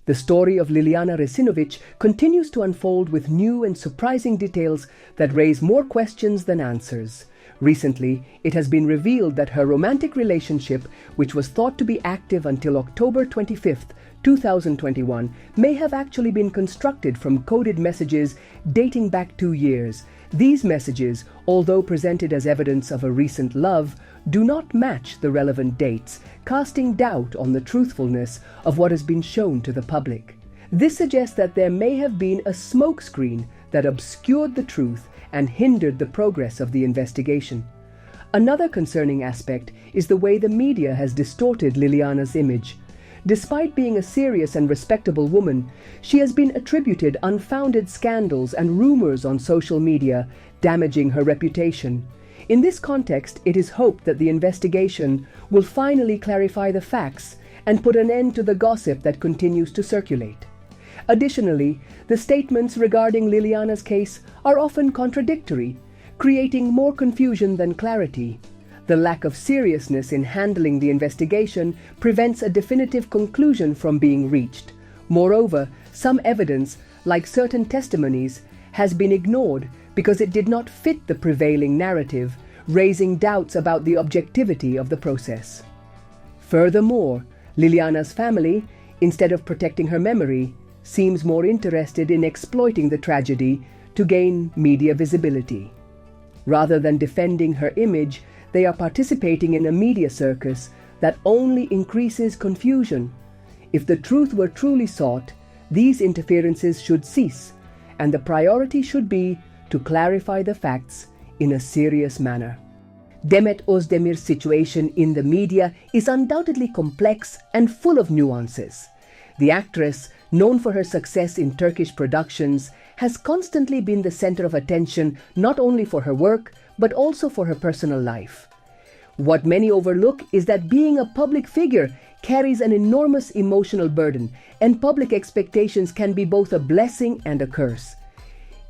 The story of Liliana Resinovich continues to unfold with new and surprising details that raise more questions than answers. Recently, it has been revealed that her romantic relationship, which was thought to be active until October 25th, 2021, may have actually been constructed from coded messages dating back 2 years. These messages, although presented as evidence of a recent love, do not match the relevant dates, casting doubt on the truthfulness of what has been shown to the public. This suggests that there may have been a smokescreen that obscured the truth and hindered the progress of the investigation. Another concerning aspect is the way the media has distorted Liliana's image. Despite being a serious and respectable woman, she has been attributed unfounded scandals and rumors on social media, damaging her reputation. In this context, it is hoped that the investigation will finally clarify the facts and put an end to the gossip that continues to circulate. Additionally, the statements regarding Liliana's case are often contradictory, creating more confusion than clarity. The lack of seriousness in handling the investigation prevents a definitive conclusion from being reached. Moreover, some evidence, like certain testimonies, has been ignored because it did not fit the prevailing narrative, raising doubts about the objectivity of the process. Furthermore, Liliana's family, instead of protecting her memory, seems more interested in exploiting the tragedy to gain media visibility. Rather than defending her image, they are participating in a media circus that only increases confusion. If the truth were truly sought, these interferences should cease, and the priority should be to clarify the facts in a serious manner. Demet Özdemir's situation in the media is undoubtedly complex and full of nuances. The actress, known for her success in Turkish productions, has constantly been the center of attention not only for her work, but also for her personal life. What many overlook is that being a public figure carries an enormous emotional burden, and public expectations can be both a blessing and a curse.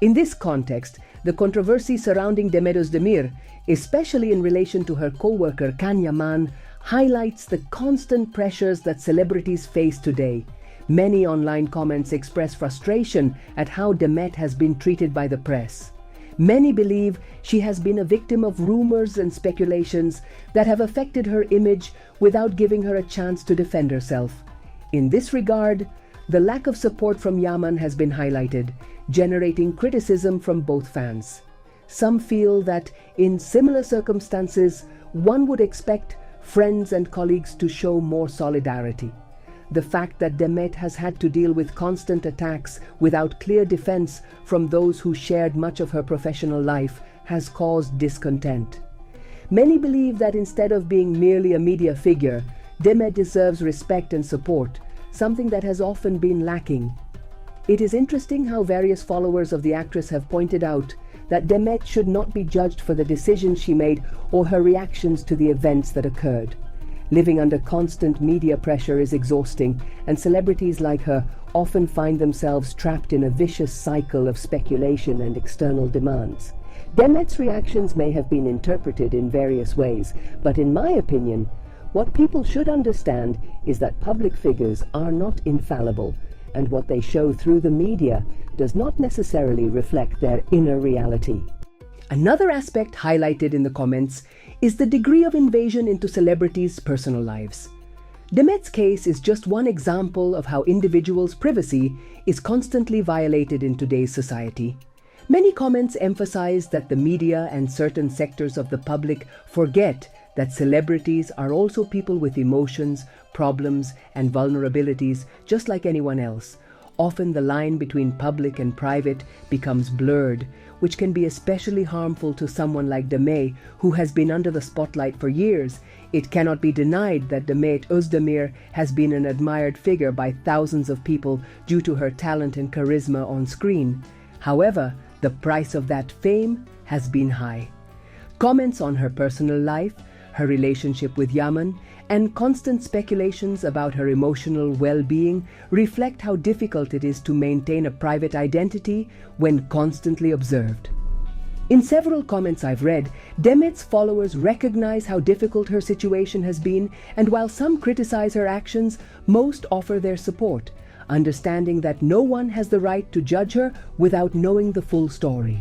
In this context, the controversy surrounding Demet Özdemir, especially in relation to her co-worker Can Yaman, highlights the constant pressures that celebrities face today. Many online comments express frustration at how Demet has been treated by the press. Many believe she has been a victim of rumors and speculations that have affected her image without giving her a chance to defend herself. In this regard, the lack of support from Yaman has been highlighted, generating criticism from both fans. Some feel that in similar circumstances, one would expect friends and colleagues to show more solidarity. The fact that Demet has had to deal with constant attacks without clear defense from those who shared much of her professional life has caused discontent. Many believe that instead of being merely a media figure, Demet deserves respect and support, something that has often been lacking. It is interesting how various followers of the actress have pointed out that Demet should not be judged for the decisions she made or her reactions to the events that occurred. Living under constant media pressure is exhausting, and celebrities like her often find themselves trapped in a vicious cycle of speculation and external demands. Demet's reactions may have been interpreted in various ways, but in my opinion, what people should understand is that public figures are not infallible, and what they show through the media does not necessarily reflect their inner reality. Another aspect highlighted in the comments is the degree of invasion into celebrities' personal lives. Demet's case is just one example of how individuals' privacy is constantly violated in today's society. Many comments emphasize that the media and certain sectors of the public forget that celebrities are also people with emotions, problems, and vulnerabilities just like anyone else. Often the line between public and private becomes blurred, which can be especially harmful to someone like Demet, who has been under the spotlight for years. It cannot be denied that Demet Özdemir has been an admired figure by thousands of people due to her talent and charisma on screen. However, the price of that fame has been high. Comments on her personal life, her relationship with Yaman, and constant speculations about her emotional well-being reflect how difficult it is to maintain a private identity when constantly observed. In several comments I've read, Demet's followers recognize how difficult her situation has been, and while some criticize her actions, most offer their support. understanding that no one has the right to judge her without knowing the full story.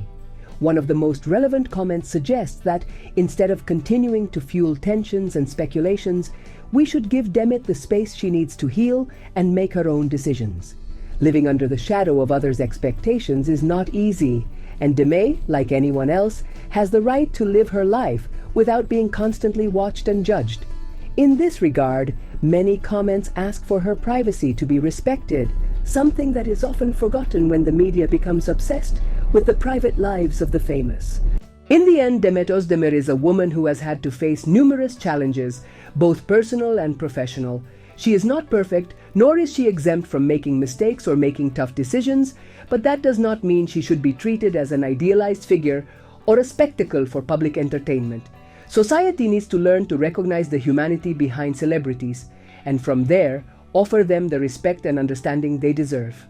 One of the most relevant comments suggests that instead of continuing to fuel tensions and speculations, we should give Demet the space she needs to heal and make her own decisions. Living under the shadow of others' expectations is not easy, and Demet, like anyone else, has the right to live her life without being constantly watched and judged. In this regard, many comments ask for her privacy to be respected, something that is often forgotten when the media becomes obsessed with the private lives of the famous. In the end, Demet Özdemir is a woman who has had to face numerous challenges, both personal and professional. She is not perfect, nor is she exempt from making mistakes or making tough decisions, but that does not mean she should be treated as an idealized figure or a spectacle for public entertainment. Society needs to learn to recognize the humanity behind celebrities, and from there, offer them the respect and understanding they deserve.